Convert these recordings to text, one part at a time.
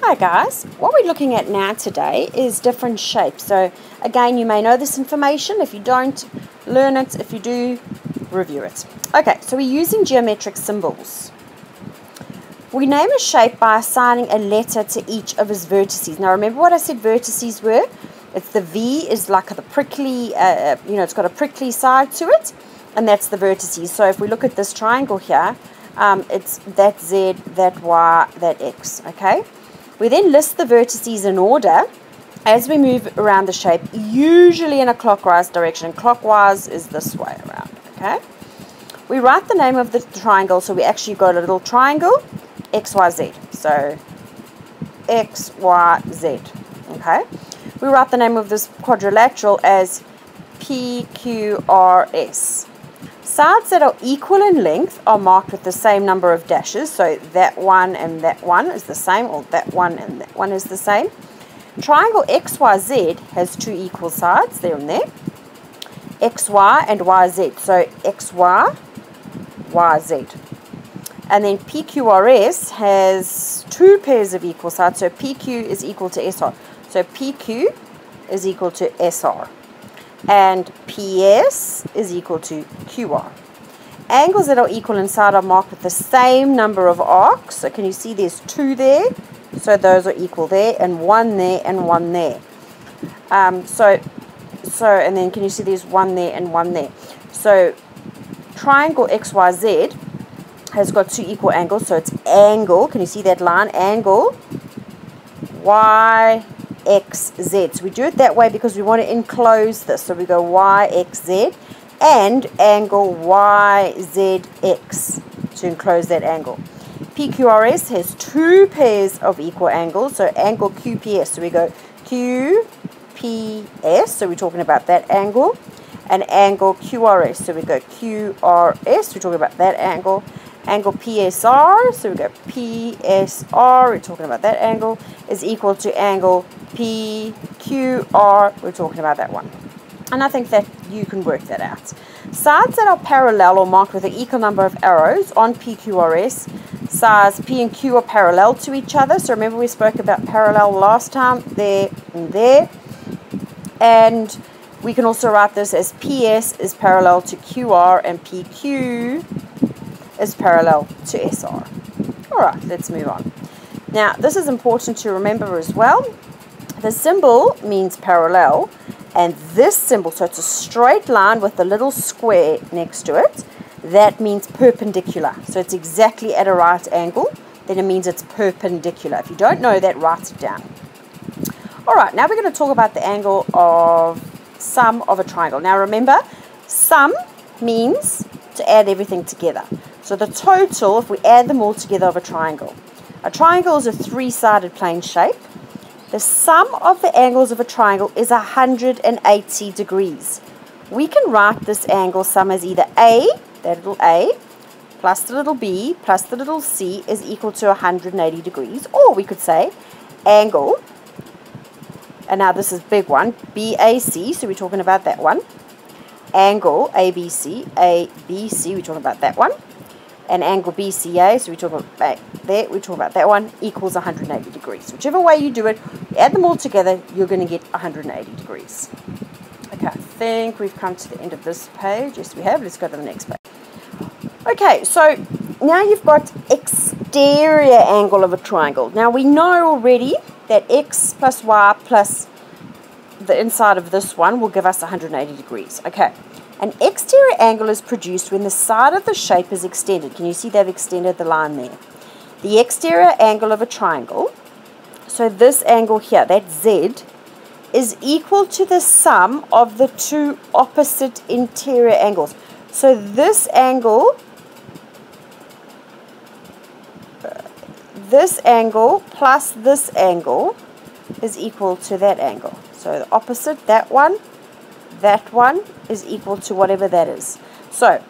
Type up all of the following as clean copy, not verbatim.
Hi guys, what we're looking at now today is different shapes. So again, you may know this information. If you don't, learn it. If you do, review it. Okay, so we're using geometric symbols. We name a shape by assigning a letter to each of its vertices. Now remember what I said vertices were? It's the V is like the prickly, it's got a prickly side to it, and that's the vertices. So if we look at this triangle here, it's that Z, that Y, that X, okay? We then list the vertices in order as we move around the shape, usually in a clockwise direction. Clockwise is this way around, okay? We write the name of the triangle, so we actually got a little triangle, X, Y, Z. So, X, Y, Z, okay? We write the name of this quadrilateral as P, Q, R, S. Sides that are equal in length are marked with the same number of dashes. So that one and that one is the same, or that one and that one is the same. Triangle XYZ has two equal sides, there and there. XY and YZ. So XY, YZ. And then PQRS has two pairs of equal sides. So PQ is equal to SR. So PQ is equal to SR. And PS is equal to QR. Angles that are equal inside are marked with the same number of arcs. So can you see there's two there? So those are equal there, and one there, and one there. And then can you see there's one there and one there? So triangle XYZ has got two equal angles. So it's angle. Can you see that line? Angle YXZ. So we do it that way because we want to enclose this. So we go YXZ and angle YZX to enclose that angle. PQRS has two pairs of equal angles. So angle QPS. So we go QPS. So we're talking about that angle. And angle QRS. So we go QRS. We're talking about that angle. Angle PSR, so we go PSR, we're talking about that angle, is equal to angle PQR, we're talking about that one. And I think that you can work that out. Sides that are parallel or marked with an equal number of arrows on PQRS, sides P and Q are parallel to each other. So remember we spoke about parallel last time, there and there. And we can also write this as PS is parallel to QR and PQ is parallel to SR. Alright, let's move on. Now, this is important to remember as well. The symbol means parallel, and this symbol, so it's a straight line with a little square next to it, that means perpendicular. So it's exactly at a right angle, then it means it's perpendicular. If you don't know that, write it down. Alright, now we're going to talk about the angle of sum of a triangle. Now remember, sum means to add everything together. So the total, if we add them all together, of a triangle is a three-sided plane shape. The sum of the angles of a triangle is 180 degrees. We can write this angle sum as either A, that little A, plus the little B, plus the little C is equal to 180 degrees. Or we could say angle, and now this is big one, BAC, so we're talking about that one. Angle ABC, we're talking about that one. And angle BCA, so we're talking about there, we're talking about that one, equals 180 degrees. Whichever way you do it, add them all together, you're going to get 180 degrees. Okay, I think we've come to the end of this page. Yes, we have. Let's go to the next page. Okay, so now you've got exterior angle of a triangle. Now we know already that X plus Y plus the inside of this one will give us 180 degrees. Okay. An exterior angle is produced when the side of the shape is extended. Can you see they've extended the line there? The exterior angle of a triangle, so this angle here, that Z, is equal to the sum of the two opposite interior angles. So this angle plus this angle is equal to that angle. So the opposite, that one is equal to whatever that is. So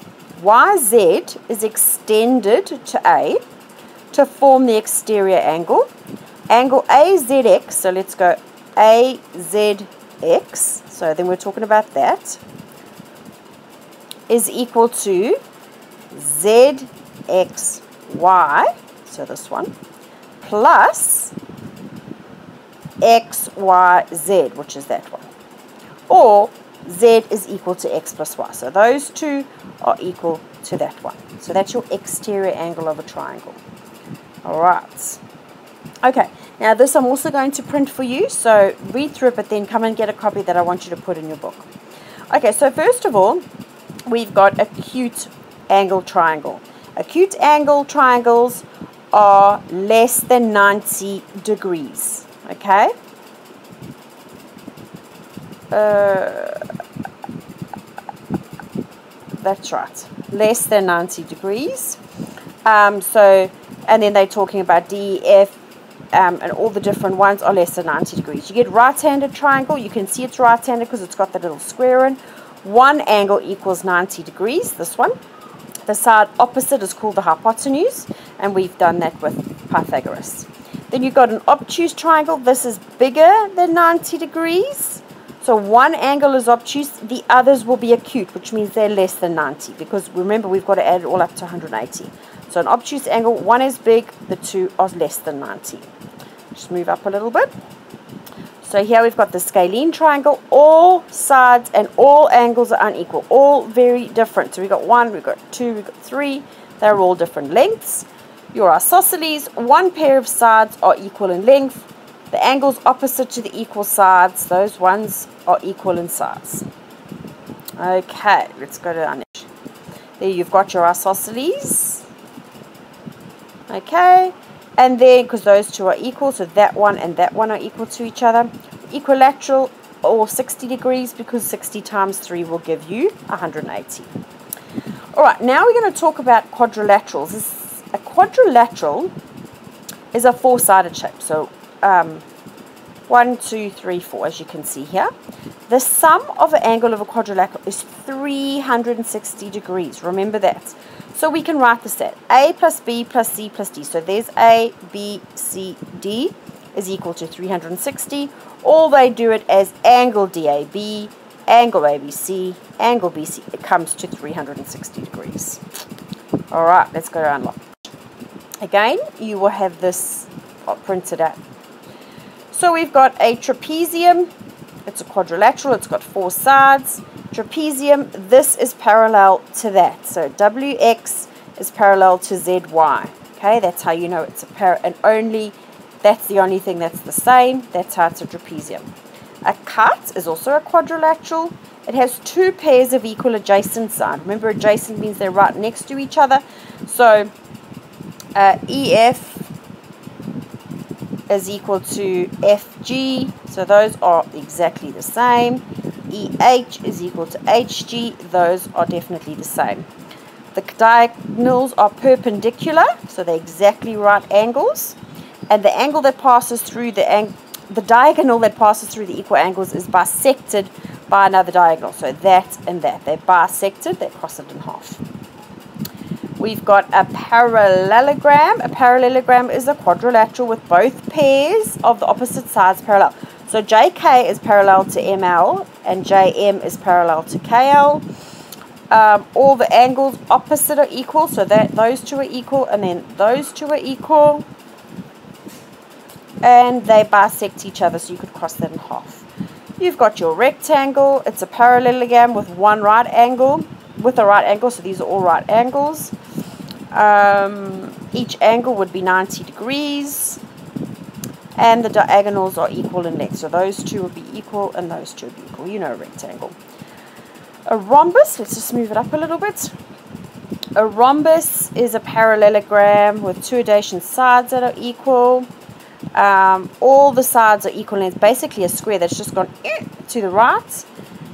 YZ is extended to A to form the exterior angle. Angle AZX, so let's go AZX, so then we're talking about that, is equal to ZXY, so this one, plus x, y, z, which is that one. Or z is equal to x plus y. So those two are equal to that one. So that's your exterior angle of a triangle. All right. Okay, now this I'm also going to print for you. So read through it, but then come and get a copy that I want you to put in your book. Okay, so first of all, we've got acute angle triangle. Acute angle triangles are less than 90 degrees. Okay. That's right, less than 90 degrees. And then they're talking about D, F, and all the different ones are less than 90 degrees. You get right-handed triangle. You can see it's right-handed because it's got the little square in. One angle equals 90 degrees, this one. The side opposite is called the hypotenuse, and we've done that with Pythagoras. Then you've got an obtuse triangle. This is bigger than 90 degrees. So one angle is obtuse, the others will be acute, which means they're less than 90, because remember we've got to add it all up to 180. So an obtuse angle, one is big, the two are less than 90. Just move up a little bit. So here we've got the scalene triangle. All sides and all angles are unequal, all very different. So we've got 1, we've got 2, we've got 3. They're all different lengths. Your isosceles, one pair of sides are equal in length. The angles opposite to the equal sides, those ones are equal in size. Okay, let's go to our next. There you've got your isosceles. Okay, and then because those two are equal, so that one and that one are equal to each other. Equilateral or 60 degrees, because 60 times 3 will give you 180. All right, now we're going to talk about quadrilaterals. A quadrilateral is a four-sided shape. So 1, 2, 3, 4, as you can see here. The sum of the angle of a quadrilateral is 360 degrees. Remember that. So we can write this at A plus B plus C plus D. So there's A, B, C, D is equal to 360. Or they do it as angle DAB, angle ABC, angle BC. It comes to 360 degrees. All right, let's go to unlock. Again, you will have this printed out. So we've got a trapezium. It's a quadrilateral. It's got 4 sides. Trapezium, this is parallel to that. So WX is parallel to ZY. Okay, that's how you know it's that's the only thing that's the same. That's how it's a trapezium. A cut is also a quadrilateral. It has 2 pairs of equal adjacent sides. Remember, adjacent means they're right next to each other. So EF is equal to FG, so those are exactly the same. EH is equal to HG, those are definitely the same. The diagonals are perpendicular, so they're exactly right angles, and the angle that passes through the diagonal that passes through the equal angles is bisected by another diagonal. So that and that, they're bisected, they cross it in half. We've got a parallelogram. A parallelogram is a quadrilateral with both pairs of the opposite sides parallel. So JK is parallel to ML and JM is parallel to KL. All the angles opposite are equal, so that those two are equal, and then those two are equal. And they bisect each other, so you could cross that in half. You've got your rectangle. It's a parallelogram with a right angle, so these are all right angles. Each angle would be 90 degrees, and the diagonals are equal in length. So those two would be equal, and those two would be equal. You know a rectangle. A rhombus, let's just move it up a little bit. A rhombus is a parallelogram with 2 adjacent sides that are equal. All the sides are equal, and it's basically a square that's just gone to the right.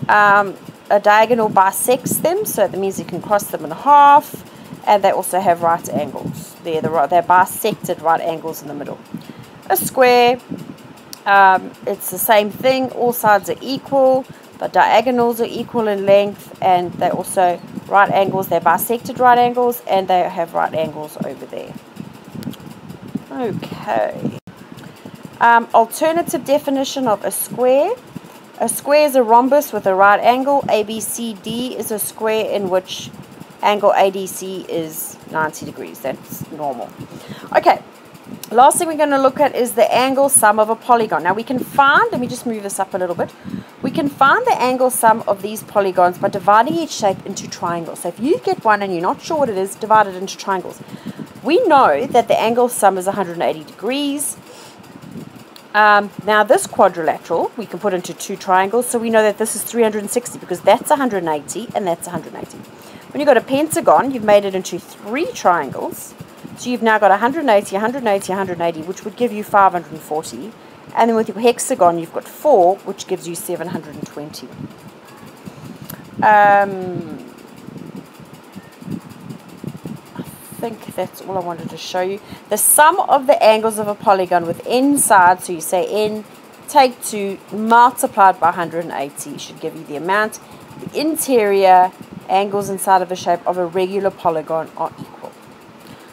A diagonal bisects them, so that means you can cross them in half, and they also have right angles. They're bisected right angles in the middle. A square, it's the same thing. All sides are equal. The diagonals are equal in length, and they're also right angles. They're bisected right angles, and they have right angles over there. Okay. Alternative definition of a square. A square is a rhombus with a right angle. ABCD is a square in which angle ADC is 90 degrees. That's normal. Okay. Last thing we're going to look at is the angle sum of a polygon. Now we can find, let me just move this up a little bit. We can find the angle sum of these polygons by dividing each shape into triangles. So if you get one and you're not sure what it is, divide it into triangles. We know that the angle sum is 180 degrees. Now this quadrilateral we can put into two triangles, so we know that this is 360 because that's 180 and that's 180. When you've got a pentagon, you've made it into three triangles. So you've now got 180, 180, 180, which would give you 540. And then with your hexagon, you've got 4, which gives you 720. I think that's all I wanted to show you. The sum of the angles of a polygon with n sides, so you say n, take 2, multiplied by 180, should give you the amount. The interior angles inside of a shape of a regular polygon are equal.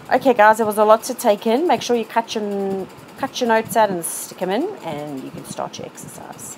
Okay guys, there was a lot to take in. Make sure you cut your notes out and stick them in, and you can start your exercise.